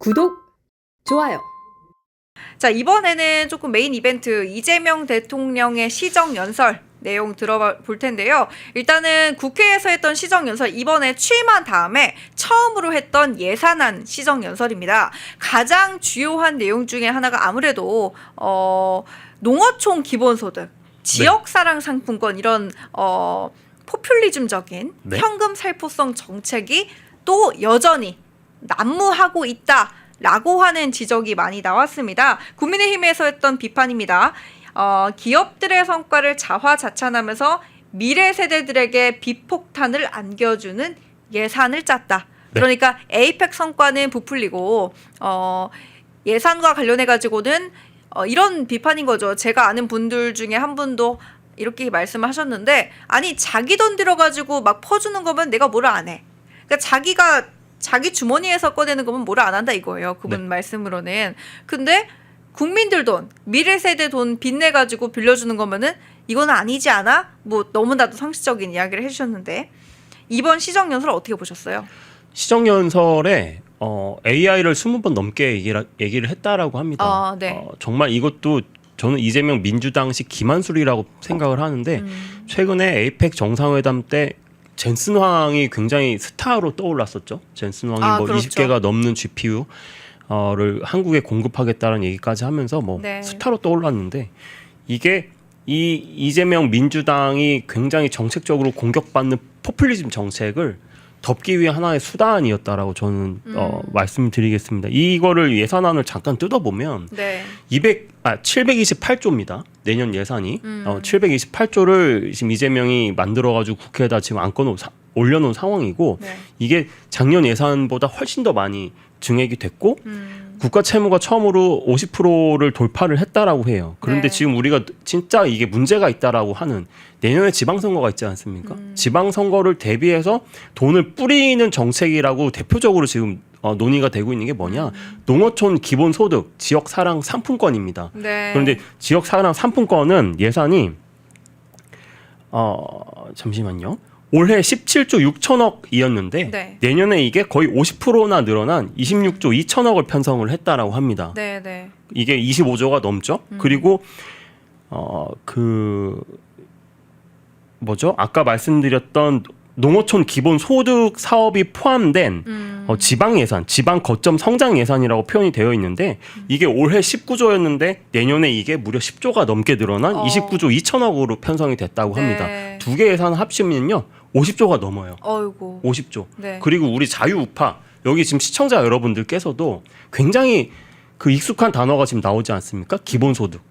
구독, 좋아요. 자, 이번에는 조금 메인 이벤트 이재명 대통령의 시정연설 내용 들어볼 텐데요. 일단은 국회에서 했던 시정연설, 이번에 취임한 다음에 처음으로 했던 예산안 시정연설입니다. 가장 주요한 내용 중에 하나가 아무래도 농어촌 기본소득, 지역사랑 상품권, 이런 포퓰리즘적인 현금 살포성 정책이 또 여전히 난무하고 있다라고 하는 지적이 많이 나왔습니다. 국민의힘에서 했던 비판입니다. 기업들의 성과를 자화자찬하면서 미래 세대들에게 비폭탄을 안겨주는 예산을 짰다. 그러니까 에이펙 성과는 부풀리고 예산과 관련해 가지고는 이런 비판인 거죠. 제가 아는 분들 중에 한 분도 이렇게 말씀을 하셨는데, 아니 자기 돈 들어가지고 막 퍼주는 거면 내가 뭐라 안 해. 그러니까 자기 주머니에서 꺼내는 거면 뭐라 안 한다 이거예요. 그분 말씀으로는. 근데 국민들 돈, 미래 세대 돈 빚내 가지고 빌려주는 거면은 이거는 아니지 않아? 뭐 너무나도 상식적인 이야기를 해주셨는데, 이번 시정연설 어떻게 보셨어요? 시정연설에 AI를 20번 넘게 얘기를 했다라고 합니다. 네. 정말 이것도 저는 이재명 민주당식 기만술이라고 생각을 하는데, 최근에 에이펙 정상회담 때 젠슨 황이 굉장히 스타로 떠올랐었죠. 젠슨 황이 그렇죠. 20개가 넘는 GPU를 한국에 공급하겠다는 얘기까지 하면서 스타로 떠올랐는데, 이게 이재명 민주당이 굉장히 정책적으로 공격받는 포퓰리즘 정책을 덮기 위해 하나의 수단이었다라고 저는 말씀드리겠습니다. 이거를 예산안을 잠깐 뜯어보면 728조입니다. 내년 예산이 728조를 지금 이재명이 만들어가지고 국회에다 지금 올려놓은 상황이고, 이게 작년 예산보다 훨씬 더 많이 증액이 됐고 국가 채무가 처음으로 50%를 돌파를 했다라고 해요. 그런데 지금 우리가 진짜 이게 문제가 있다라고 하는, 내년에 지방선거가 있지 않습니까? 지방선거를 대비해서 돈을 뿌리는 정책이라고 대표적으로 지금 논의가 되고 있는 게 뭐냐? 농어촌 기본소득 지역사랑 상품권입니다. 그런데 지역사랑 상품권은 예산이 잠시만요. 올해 17조 6천억이었는데 내년에 이게 거의 50%나 늘어난 26조 2천억을 편성을 했다라고 합니다. 이게 25조가 넘죠. 그리고 아까 말씀드렸던 농어촌 기본 소득 사업이 포함된 지방 예산, 지방 거점 성장 예산이라고 표현이 되어 있는데, 이게 올해 19조였는데 내년에 이게 무려 10조가 넘게 늘어난 29조 2천억으로 편성이 됐다고 합니다. 두 개 예산 합치면요 50조가 넘어요. 50조. 그리고 우리 자유우파, 여기 지금 시청자 여러분들께서도 굉장히 그 익숙한 단어가 지금 나오지 않습니까? 기본소득.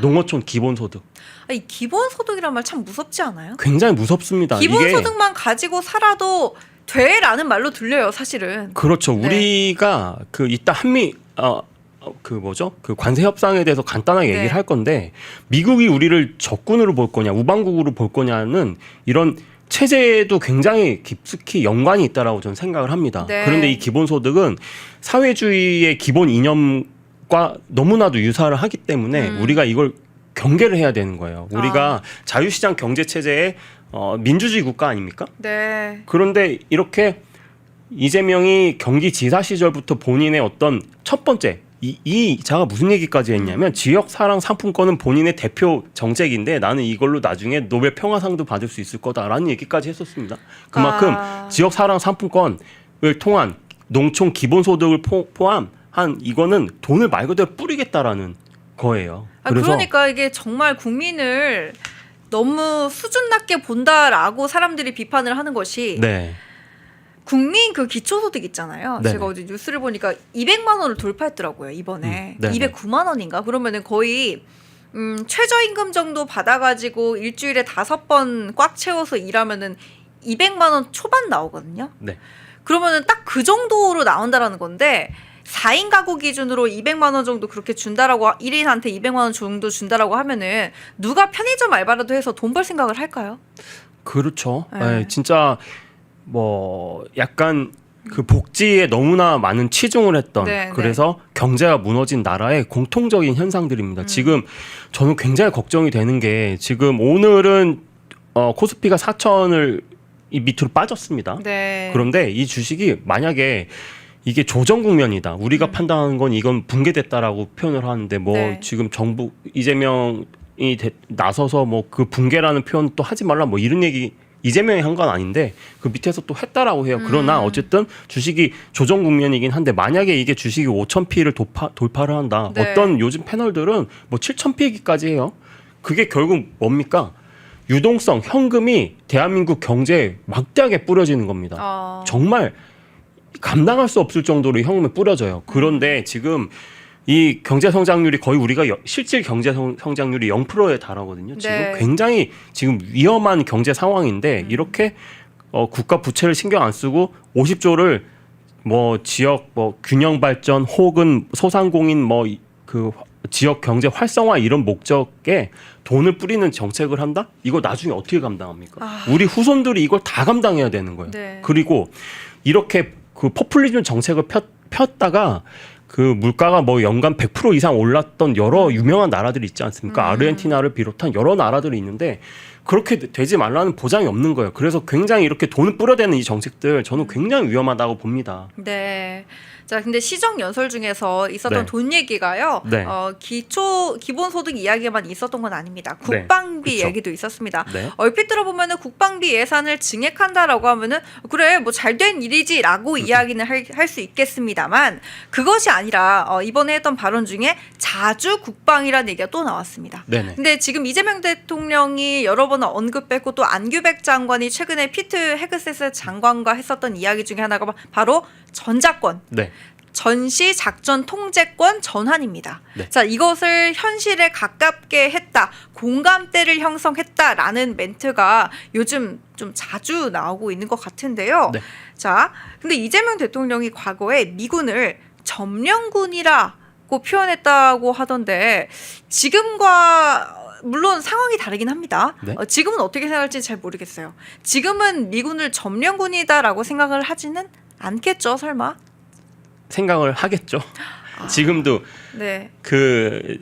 농어촌 기본소득. 이 기본소득이란 말 참 무섭지 않아요? 굉장히 무섭습니다. 기본소득만 가지고 살아도 돼라는 말로 들려요, 사실은. 그렇죠. 우리가 이따 한미 그 관세 협상에 대해서 간단하게 얘기를 할 건데, 미국이 우리를 적군으로 볼 거냐, 우방국으로 볼 거냐는 이런 체제에도 굉장히 깊숙이 연관이 있다라고 저는 생각을 합니다. 그런데 이 기본소득은 사회주의의 기본 이념과 너무나도 유사를 하기 때문에 우리가 이걸 경계를 해야 되는 거예요. 우리가 자유시장 경제체제의 민주주의 국가 아닙니까? 그런데 이렇게 이재명이 경기지사 시절부터 본인의 어떤 첫 번째 자가 무슨 얘기까지 했냐면, 지역사랑 상품권은 본인의 대표 정책인데 나는 이걸로 나중에 노벨 평화상도 받을 수 있을 거다라는 얘기까지 했었습니다. 그만큼 지역사랑 상품권을 통한 농촌 기본소득을 포함한 이거는 돈을 말 그대로 뿌리겠다라는 거예요. 그러니까 이게 정말 국민을 너무 수준 낮게 본다라고 사람들이 비판을 하는 것이, 국민 그 기초소득 있잖아요. 제가 어제 뉴스를 보니까 200만 원을 돌파했더라고요, 이번에. 209만 원인가? 그러면은 거의 최저임금 정도 받아가지고 일주일에 5번 꽉 채워서 일하면은 200만 원 초반 나오거든요. 그러면은 딱 그 정도로 나온다라는 건데, 4인 가구 기준으로 200만 원 정도 그렇게 준다라고, 1인한테 200만 원 정도 준다라고 하면은 누가 편의점 알바라도 해서 돈 벌 생각을 할까요? 그렇죠. 진짜 약간 그 복지에 너무나 많은 치중을 했던, 그래서 경제가 무너진 나라의 공통적인 현상들입니다. 지금 저는 굉장히 걱정이 되는 게, 지금 오늘은 코스피가 4천을 밑으로 빠졌습니다. 그런데 이 주식이 만약에 이게 조정 국면이다. 우리가 판단하는 건 이건 붕괴됐다라고 표현을 하는데 뭐 네. 지금 정부 이재명이 나서서 뭐 그 붕괴라는 표현 또 하지 말라 뭐 이런 얘기 이재명이 한 건 아닌데 그 밑에서 또 했다라고 해요. 그러나 어쨌든 주식이 조정 국면이긴 한데 만약에 이게 주식이 5,000P를 돌파를 한다. 네. 어떤 요즘 패널들은 뭐 7,000P기까지 해요. 그게 결국 뭡니까? 유동성, 현금이 대한민국 경제에 막대하게 뿌려지는 겁니다. 정말 감당할 수 없을 정도로 현금이 뿌려져요. 그런데 지금 이 경제 성장률이 거의 우리가 실질 경제 성장률이 0%에 달하거든요. 지금 네. 굉장히 지금 위험한 경제 상황인데 이렇게 국가 부채를 신경 안 쓰고 50조를 뭐 지역 뭐 균형 발전 혹은 소상공인 뭐 그 지역 경제 활성화 이런 목적에 돈을 뿌리는 정책을 한다? 이거 나중에 어떻게 감당합니까? 우리 후손들이 이걸 다 감당해야 되는 거예요. 네. 그리고 이렇게 그 포퓰리즘 정책을 폈다가 그 물가가 뭐 연간 100% 이상 올랐던 여러 유명한 나라들이 있지 않습니까? 아르헨티나를 비롯한 여러 나라들이 있는데 그렇게 되지 말라는 보장이 없는 거예요. 그래서 굉장히 이렇게 돈을 뿌려대는 이 정책들 저는 굉장히 위험하다고 봅니다. 네. 자, 근데 시정 연설 중에서 있었던 네. 돈 얘기가요. 네. 기본소득 이야기만 있었던 건 아닙니다. 네. 국방비 그쵸. 얘기도 있었습니다. 네. 얼핏 들어보면은 국방비 예산을 증액한다라고 하면은 그래 뭐 잘된 일이지라고 이야기는 할 수 있겠습니다만 그것이 아니라 이번에 했던 발언 중에 자주 국방이라는 얘기가 또 나왔습니다. 네네. 근데 지금 이재명 대통령이 여러 번 언급했고 또 안규백 장관이 최근에 피트 헤그세스 장관과 했었던 이야기 중에 하나가 바로 전작권. 네. 전시 작전 통제권 전환입니다. 네. 자, 이것을 현실에 가깝게 했다. 공감대를 형성했다라는 멘트가 요즘 좀 자주 나오고 있는 것 같은데요. 네. 자, 근데 이재명 대통령이 과거에 미군을 점령군이라고 표현했다고 하던데 지금과 물론 상황이 다르긴 합니다. 네. 지금은 어떻게 생각할지 잘 모르겠어요. 지금은 미군을 점령군이다라고 생각을 하지는 않겠죠, 설마? 생각을 하겠죠. 지금도 네. 그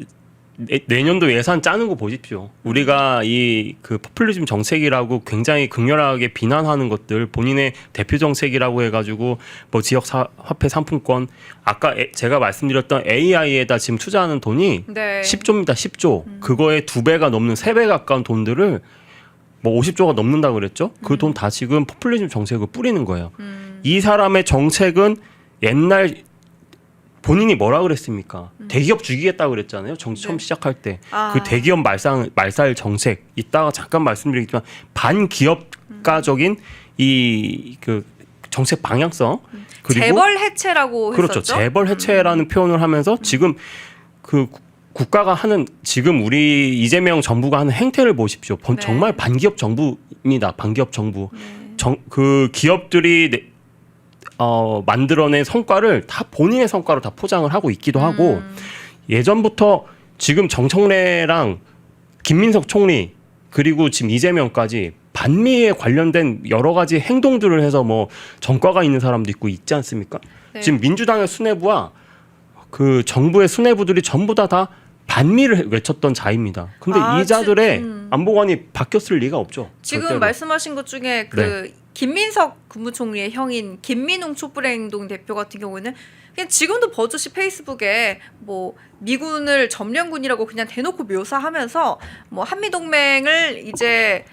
내년도 예산 짜는 거 보십시오. 우리가 이 그 포퓰리즘 정책이라고 굉장히 극렬하게 비난하는 것들 본인의 대표 정책이라고 해가지고 뭐 지역 화폐 상품권 아까 제가 말씀드렸던 AI에다 지금 투자하는 돈이 네. 10조입니다. 10조. 그거의 2배가 넘는 3배 가까운 돈들을 뭐 50조가 넘는다 그랬죠. 그 돈 다 지금 포퓰리즘 정책을 뿌리는 거예요. 이 사람의 정책은 옛날 본인이 뭐라 그랬습니까? 대기업 죽이겠다 그랬잖아요. 정치 처음 네. 시작할 때. 아. 그 대기업 말살 정책. 이따가 잠깐 말씀드리겠지만 반기업가적인 이 그 정책 방향성 그리고 재벌 해체라고 그렇죠. 했었죠. 재벌 해체라는 표현을 하면서 지금 그 국가가 하는 지금 우리 이재명 정부가 하는 행태를 보십시오. 네. 정말 반기업 정부입니다. 반기업 정부. 네. 그 기업들이 만들어낸 성과를 다 본인의 성과로 다 포장을 하고 있기도 하고 예전부터 지금 정청래랑 김민석 총리 그리고 지금 이재명까지 반미에 관련된 여러 가지 행동들을 해서 뭐 전과가 있는 사람도 있고 있지 않습니까? 네. 지금 민주당의 수뇌부와 그 정부의 수뇌부들이 전부 다 반미를 외쳤던 자입니다. 근데 이 자들의 안보관이 바뀌었을 리가 없죠. 지금 절대로. 말씀하신 것 중에 그 김민석 국무총리의 형인 김민웅 촛불행동 대표 같은 경우는 그냥 지금도 버젓이 페이스북에 뭐 미군을 점령군이라고 그냥 대놓고 묘사하면서 뭐 한미동맹은 이제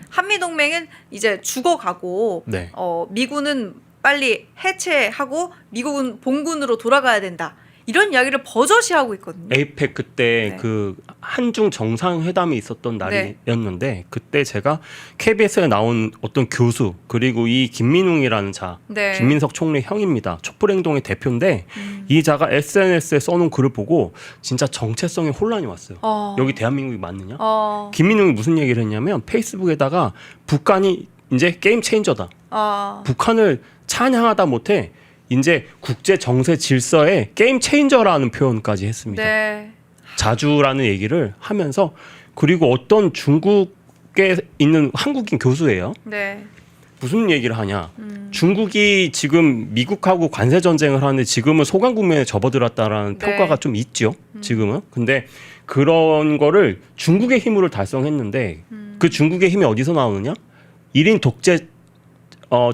죽어가고 네. 미군은 빨리 해체하고 미국은 본군으로 돌아가야 된다. 이런 이야기를 버젓이 하고 있거든요. 에이펙 그때 네. 그 한중 정상회담이 있었던 네. 날이었는데 그때 제가 KBS에 나온 어떤 교수 그리고 이 김민웅이라는 자 네. 김민석 총리 형입니다. 촛불행동의 대표인데 이 자가 SNS에 써놓은 글을 보고 진짜 정체성에 혼란이 왔어요. 여기 대한민국이 맞느냐? 김민웅이 무슨 얘기를 했냐면 페이스북에다가 북한이 이제 게임 체인저다. 북한을 찬양하다 못해 이제 국제 정세 질서의 게임 체인저라는 표현까지 했습니다. 네. 자주라는 얘기를 하면서 그리고 어떤 중국에 있는 한국인 교수예요. 네. 무슨 얘기를 하냐? 중국이 지금 미국하고 관세 전쟁을 하는데 지금은 소강 국면에 접어들었다라는 네. 평가가 좀 있죠. 지금은. 근데 그런 거를 중국의 힘으로 달성했는데 그 중국의 힘이 어디서 나오느냐? 1인 독재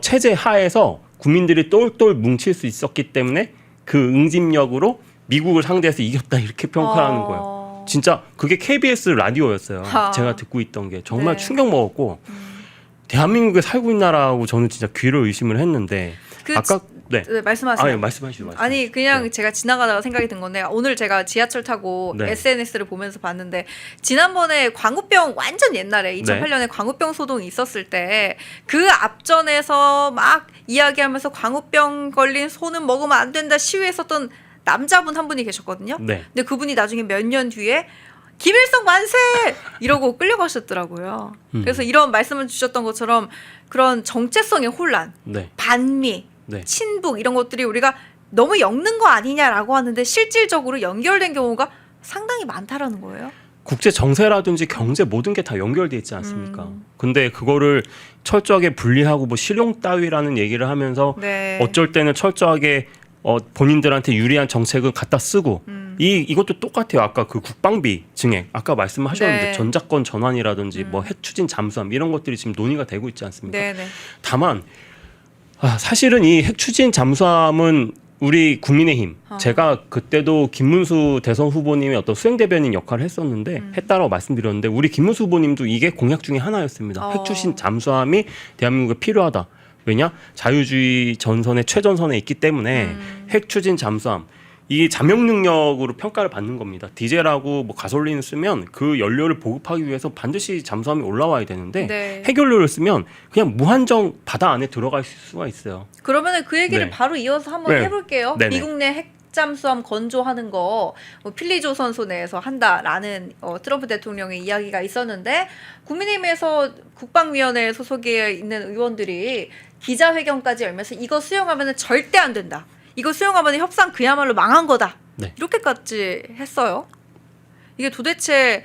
체제 하에서 국민들이 똘똘 뭉칠 수 있었기 때문에 그 응집력으로 미국을 상대해서 이겼다 이렇게 평가하는 거예요. 진짜 그게 KBS 라디오였어요. 제가 듣고 있던 게 정말 네. 충격 먹었고 대한민국에 살고 있는 나라하고 저는 진짜 귀를 의심을 했는데 아까 네. 말씀하세요. 아니 말씀하시죠. 아니 그냥 네. 제가 지나가다가 생각이 든 건데 오늘 제가 지하철 타고 네. SNS를 보면서 봤는데 지난번에 광우병 완전 옛날에 2008년에 광우병 소동이 있었을 때 그 앞전에서 막 이야기하면서 광우병 걸린 소는 먹으면 안 된다 시위했었던 남자분 한 분이 계셨거든요. 네. 근데 그분이 나중에 몇 년 뒤에 김일성 만세 이러고 끌려가셨더라고요. 그래서 이런 말씀을 주셨던 것처럼 그런 정체성의 혼란, 네. 반미, 네. 친북 이런 것들이 우리가 너무 엮는 거 아니냐라고 하는데 실질적으로 연결된 경우가 상당히 많다라는 거예요. 국제 정세라든지 경제 모든 게 다 연결돼 있지 않습니까? 근데 그거를 철저하게 분리하고 뭐 실용 따위라는 얘기를 하면서 네. 어쩔 때는 철저하게 본인들한테 유리한 정책을 갖다 쓰고 이것도 똑같아요. 아까 그 국방비 증액 아까 말씀하셨는데 네. 전작권 전환이라든지 뭐 핵 추진 잠수함 이런 것들이 지금 논의가 되고 있지 않습니까? 네네. 다만 사실은 이 핵 추진 잠수함은 우리 국민의힘 제가 그때도 김문수 대선 후보님의 어떤 수행 대변인 역할을 했었는데 했다라고 말씀드렸는데 우리 김문수 후보님도 이게 공약 중에 하나였습니다. 핵 추진 잠수함이 대한민국에 필요하다. 왜냐? 자유주의 전선의 최전선에 있기 때문에 핵 추진 잠수함 이게 잠영 능력으로 평가를 받는 겁니다. 디젤하고 뭐 가솔린을 쓰면 그 연료를 보급하기 위해서 반드시 잠수함이 올라와야 되는데 네. 핵연료를 쓰면 그냥 무한정 바다 안에 들어갈 수가 있어요. 그러면 그 얘기를 네. 바로 이어서 한번 네. 해볼게요. 네네. 미국 내 핵잠수함 건조하는 거 필리조선소 내에서 한다라는 트럼프 대통령의 이야기가 있었는데 국민의힘에서 국방위원회 소속에 있는 의원들이 기자회견까지 열면서 이거 수용하면 절대 안 된다. 이거 수용하면 협상 그야말로 망한 거다. 네. 이렇게까지 했어요. 이게 도대체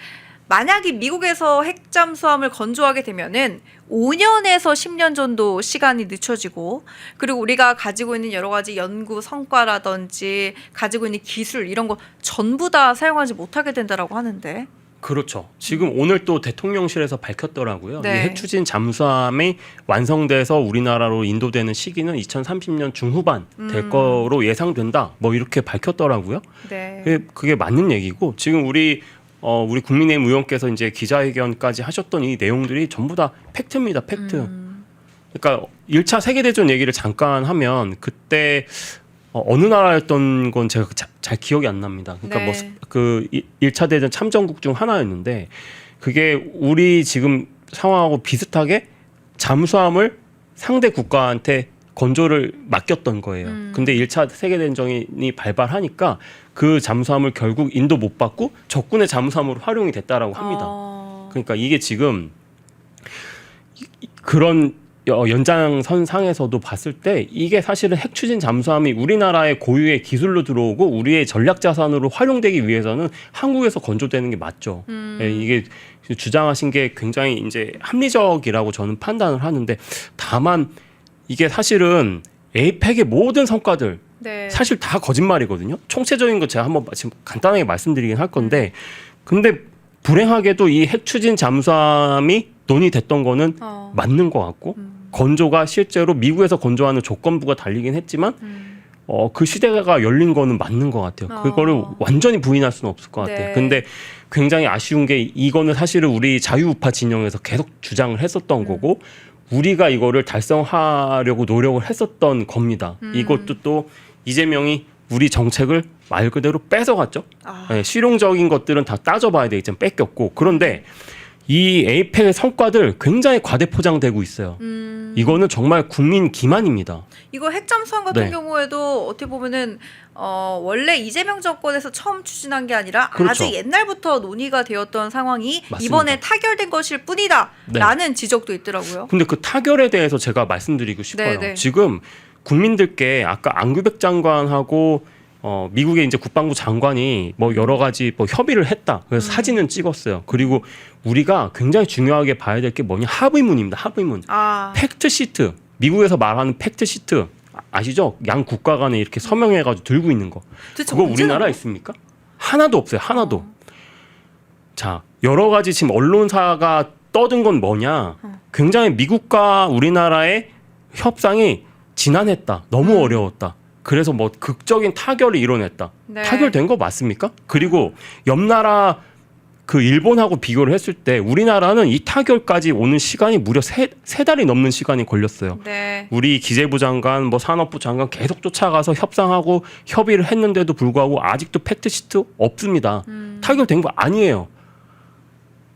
만약에 미국에서 핵잠수함을 건조하게 되면은 5년에서 10년 정도 시간이 늦춰지고 그리고 우리가 가지고 있는 여러 가지 연구 성과라든지 가지고 있는 기술 이런 거 전부 다 사용하지 못하게 된다라고 하는데 그렇죠. 지금 오늘 또 대통령실에서 밝혔더라고요. 네. 이 핵추진 잠수함이 완성돼서 우리나라로 인도되는 시기는 2030년 중후반 될 거로 예상된다. 뭐 이렇게 밝혔더라고요. 네. 그게 맞는 얘기고 지금 우리 국민의힘 의원께서 이제 기자회견까지 하셨던 이 내용들이 전부 다 팩트입니다. 팩트. 그러니까 1차 세계대전 얘기를 잠깐 하면 그때 어느 나라였던 건 제가 잘 기억이 안 납니다. 그러니까 네. 뭐 그 1차 대전 참전국 중 하나였는데 그게 우리 지금 상황하고 비슷하게 잠수함을 상대 국가한테 건조를 맡겼던 거예요. 근데 1차 세계대전이 발발하니까 그 잠수함을 결국 인도 못 받고 적군의 잠수함으로 활용이 됐다라고 합니다. 그러니까 이게 지금 그런 연장선상에서도 봤을 때 이게 사실은 핵추진 잠수함이 우리나라의 고유의 기술로 들어오고 우리의 전략 자산으로 활용되기 위해서는 한국에서 건조되는 게 맞죠. 예, 이게 주장하신 게 굉장히 이제 합리적이라고 저는 판단을 하는데 다만 이게 사실은 에이펙의 모든 성과들 네. 사실 다 거짓말이거든요. 총체적인 거 제가 한번 지금 간단하게 말씀드리긴 할 건데 근데 불행하게도 이 핵추진 잠수함이 논의됐던 거는 맞는 것 같고 건조가 실제로 미국에서 건조하는 조건부가 달리긴 했지만 그 시대가 열린 거는 맞는 것 같아요. 그거를 완전히 부인할 수는 없을 것 같아요. 네. 근데 굉장히 아쉬운 게 이거는 사실은 우리 자유우파 진영에서 계속 주장을 했었던 거고 우리가 이거를 달성하려고 노력을 했었던 겁니다. 이것도 또 이재명이 우리 정책을 말 그대로 뺏어갔죠. 네, 실용적인 것들은 다 따져봐야 되겠지만 뺏겼고 그런데 이 에이펙의 성과들 굉장히 과대포장되고 있어요. 이거는 정말 국민 기만입니다. 이거 핵잠수함 같은 네. 경우에도 어떻게 보면은 원래 이재명 정권에서 처음 추진한 게 아니라 그렇죠. 아주 옛날부터 논의가 되었던 상황이 맞습니다. 이번에 타결된 것일 뿐이다라는 네. 지적도 있더라고요. 근데 그 타결에 대해서 제가 말씀드리고 싶어요. 네네. 지금 국민들께 아까 안규백 장관하고 미국의 이제 국방부 장관이 뭐 여러 가지 뭐 협의를 했다. 그래서 사진은 찍었어요. 그리고 우리가 굉장히 중요하게 봐야 될 게 뭐냐 합의문입니다. 합의문. 팩트 시트. 미국에서 말하는 팩트 시트 아시죠? 양 국가 간에 이렇게 서명해가지고 들고 있는 거. 그거 우리나라에 있습니까? 하나도 없어요. 하나도. 자, 여러 가지 지금 언론사가 떠든 건 뭐냐? 굉장히 미국과 우리나라의 협상이 지난했다. 너무 어려웠다. 그래서 뭐 극적인 타결을 이뤄냈다. 네. 타결된 거 맞습니까? 그리고 옆 나라 그 일본하고 비교를 했을 때 우리나라는 이 타결까지 오는 시간이 무려 세 달이 넘는 시간이 걸렸어요. 네. 우리 기재부 장관, 뭐 산업부 장관 계속 쫓아가서 협상하고 협의를 했는데도 불구하고 아직도 팩트시트 없습니다. 타결된 거 아니에요.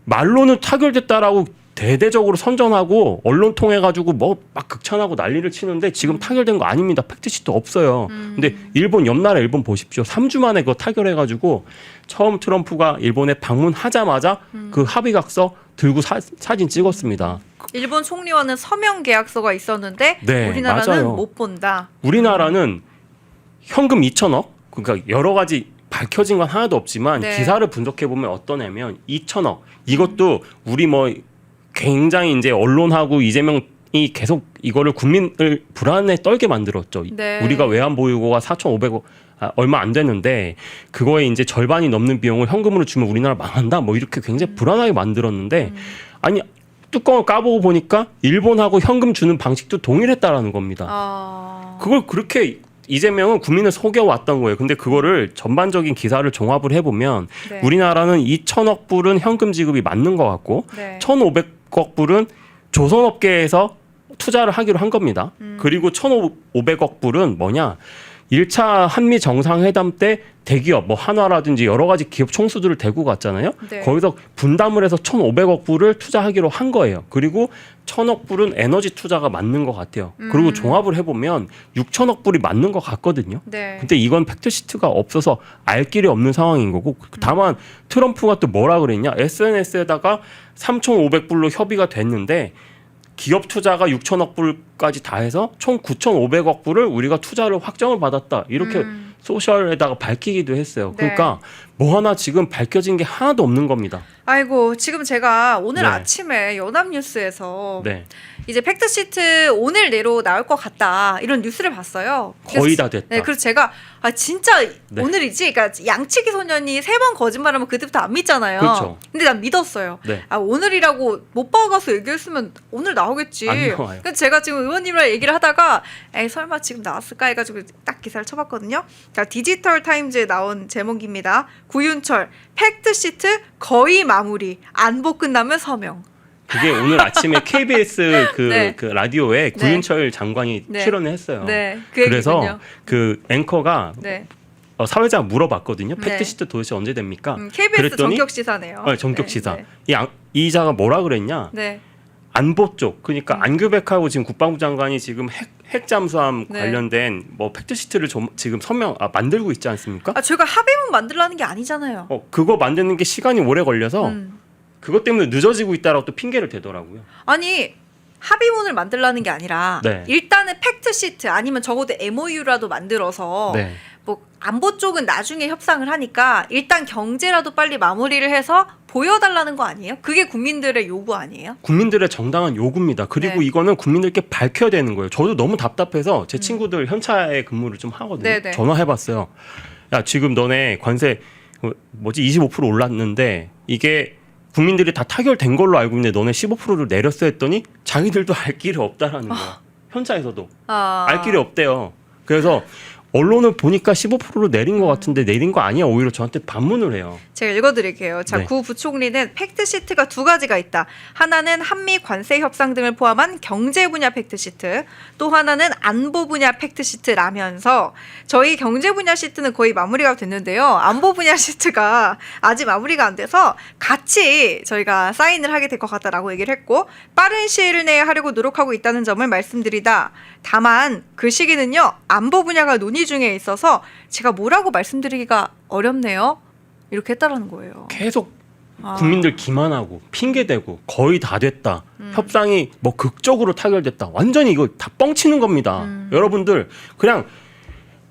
말로는 타결됐다라고 대대적으로 선전하고 언론 통해 가지고 뭐 막 극찬하고 난리를 치는데 지금 타결된 거 아닙니다. 팩트시트 없어요. 근데 일본 옆 나라 일본 보십시오. 3주 만에 그거 타결해 가지고 처음 트럼프가 일본에 방문하자마자 그 합의각서 들고 사진 찍었습니다. 일본 총리와는 서명 계약서가 있었는데 네, 우리나라는 맞아요. 못 본다. 우리나라는 현금 2천억, 그러니까 여러 가지 밝혀진 건 하나도 없지만 네. 기사를 분석해 보면 어떤 애면 2천억 이것도 우리 뭐 굉장히 이제 언론하고 이재명이 계속 이거를 국민을 불안에 떨게 만들었죠. 네. 우리가 외환보유고가 4,500억 얼마 안 됐는데 그거에 이제 절반이 넘는 비용을 현금으로 주면 우리나라 망한다. 뭐 이렇게 굉장히 불안하게 만들었는데 아니 뚜껑을 까보고 보니까 일본하고 현금 주는 방식도 동일했다라는 겁니다. 그걸 그렇게 이재명은 국민을 속여왔던 거예요. 근데 그거를 전반적인 기사를 종합을 해보면 네. 우리나라는 2천억 불은 현금 지급이 맞는 것 같고 네. 1,500억 불은 조선업계에서 투자를 하기로 한 겁니다. 그리고 1,500억 불은 뭐냐? 1차 한미 정상회담 때 대기업 뭐 한화라든지 여러 가지 기업 총수들을 데리고 갔잖아요. 네. 거기서 분담을 해서 1,500억 불을 투자하기로 한 거예요. 그리고 1,000억 불은 에너지 투자가 맞는 것 같아요. 그리고 종합을 해보면 6천억 불이 맞는 것 같거든요. 네. 근데 이건 팩트시트가 없어서 알 길이 없는 상황인 거고 다만 트럼프가 또 뭐라 그랬냐? SNS에다가 3,500불로 협의가 됐는데 기업 투자가 6천억 불까지 다 해서 총 9,500억 불을 우리가 투자를 확정을 받았다. 이렇게 소셜에다가 밝히기도 했어요. 네. 그러니까 뭐 하나 지금 밝혀진 게 하나도 없는 겁니다. 아이고 지금 제가 오늘 네. 아침에 연합뉴스에서 네. 이제 팩트시트 오늘 내로 나올 것 같다 이런 뉴스를 봤어요. 거의 다 됐다. 네, 그래서 제가 진짜 네. 오늘이지. 그러니까 양치기 소년이 3번 거짓말하면 그때부터 안 믿잖아요. 그렇죠. 근데 난 믿었어요. 네. 오늘이라고 못 봐가서 얘기했으면 오늘 나오겠지. 안 나와요. 그래서 제가 지금 의원님이랑 얘기를 하다가 에이 설마 지금 나왔을까 해가지고 딱 기사를 쳐봤거든요. 그러니까 디지털 타임즈에 나온 제목입니다. 구윤철 팩트시트 거의 마무리 안보 끝나면 서명. 그게 오늘 아침에 KBS 네. 그 라디오에 네. 구윤철 장관이 네. 출연을 했어요. 네, 그래서 얘기군요. 그 앵커가 네. 사회자가 물어봤거든요. 네. 팩트시트 도대체 언제 됩니까? KBS 그랬더니 전격 시사네요. 전격 네, 시사. 네. 이 기자가 뭐라 그랬냐? 네. 안보 쪽, 그러니까 안규백하고 지금 국방부 장관이 지금 핵 잠수함 네. 관련된 뭐 팩트시트를 지금 만들고 있지 않습니까? 저희가 합의문 만들라는 게 아니잖아요. 그거 만드는 게 시간이 오래 걸려서 음. 그것 때문에 늦어지고 있다라고 또 핑계를 대더라고요. 아니 합의문을 만들라는 게 아니라 네. 일단은 팩트시트 아니면 적어도 MOU라도 만들어서 네. 뭐 안보 쪽은 나중에 협상을 하니까 일단 경제라도 빨리 마무리를 해서 보여달라는 거 아니에요? 그게 국민들의 요구 아니에요? 국민들의 정당한 요구입니다. 그리고 네. 이거는 국민들께 밝혀야 되는 거예요. 저도 너무 답답해서 제 친구들 현차에 근무를 좀 하거든요. 네네. 전화해봤어요. 야 지금 너네 관세 25% 올랐는데 이게 국민들이 다 타결된 걸로 알고 있는데 너네 15%를 내렸어 했더니 자기들도 알 길이 없다라는 거야. 현차에서도 알 길이 없대요. 그래서 언론을 보니까 15%로 내린 것 같은데 내린 거 아니야. 오히려 저한테 반문을 해요. 제가 읽어드릴게요. 자, 네. 구 부총리는 팩트시트가 두 가지가 있다. 하나는 한미 관세 협상 등을 포함한 경제 분야 팩트시트, 또 하나는 안보 분야 팩트시트라면서 저희 경제 분야 시트는 거의 마무리가 됐는데요. 안보 분야 시트가 아직 마무리가 안 돼서 같이 저희가 사인을 하게 될 것 같다라고 얘기를 했고 빠른 시일 내에 하려고 노력하고 있다는 점을 말씀드리다. 다만 그 시기는요. 안보 분야가 논의 중에 있어서 제가 뭐라고 말씀드리기가 어렵네요. 이렇게 했다라는 거예요. 계속 국민들 기만하고 핑계대고 거의 다 됐다. 협상이 뭐 극적으로 타결됐다. 완전히 이거 다 뻥치는 겁니다. 여러분들 그냥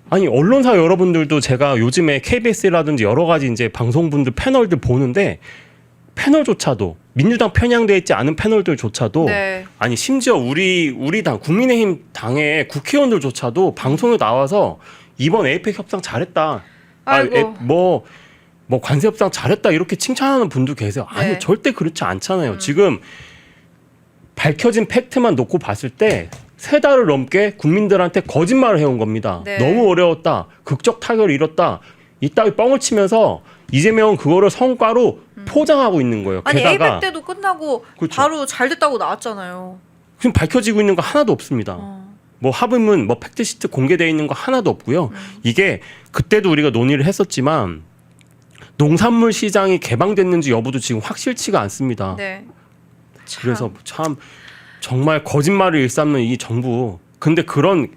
아니 언론사 여러분들도 제가 요즘에 KBS라든지 여러 가지 이제 방송분들 패널들 보는데 패널조차도 민주당 편향돼 있지 않은 패널들조차도 네. 아니 심지어 우리 당 국민의힘 당의 국회의원들조차도 방송에 나와서 이번 에이펙 협상 잘했다. 아이고. 뭐 관세 협상 잘했다 이렇게 칭찬하는 분도 계세요. 아니 네. 절대 그렇지 않잖아요. 지금 밝혀진 팩트만 놓고 봤을 때 3달을 넘게 국민들한테 거짓말을 해온 겁니다. 네. 너무 어려웠다. 극적 타결을 이뤘다. 이따위 뻥을 치면서 이재명은 그거를 성과로 포장하고 있는 거예요. 아니 게다가 에이펙 때도 끝나고 그렇죠. 바로 잘 됐다고 나왔잖아요. 지금 밝혀지고 있는 거 하나도 없습니다. 뭐 합의문, 뭐 팩트시트 공개되어 있는 거 하나도 없고요. 이게 그때도 우리가 논의를 했었지만 농산물 시장이 개방됐는지 여부도 지금 확실치가 않습니다. 네. 참. 그래서 참 정말 거짓말을 일삼는 이 정부. 근데 그런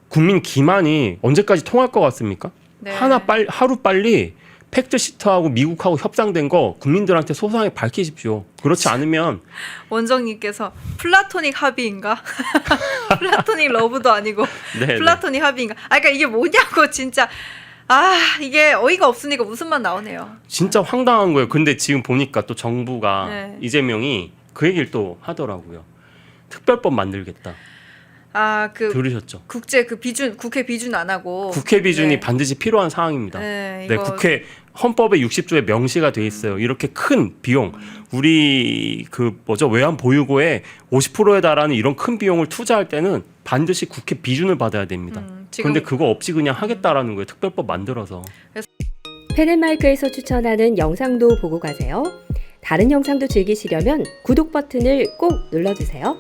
국민 기만이 언제까지 통할 것 같습니까? 네. 하루 빨리 팩트시트하고 미국하고 협상된 거 국민들한테 소상하게 밝히십시오. 그렇지 않으면 원정님께서 플라토닉 합의인가? 플라토닉 러브도 아니고 네, 플라토닉 합의인가? 아 그러니까 이게 뭐냐고 진짜. 아 이게 어이가 없으니까 웃음만 나오네요. 진짜 황당한 거예요. 근데 지금 보니까 또 정부가 네. 이재명이 그 얘기를 또 하더라고요. 특별법 만들겠다. 아 그 들으셨죠? 국제 그 비준 국회 비준 안 하고 국회 비준이 네. 반드시 필요한 사항입니다. 네, 네, 이거 국회 헌법의 60조에 명시가 돼 있어요. 이렇게 큰 비용, 우리 그 뭐죠 외환 보유고의 50%에 달하는 이런 큰 비용을 투자할 때는 반드시 국회 비준을 받아야 됩니다. 지금 그런데 그거 없이 그냥 하겠다라는 거예요. 특별법 만들어서. 펜앤마이크에서 추천하는 영상도 보고 가세요. 다른 영상도 즐기시려면 구독 버튼을 꼭 눌러주세요.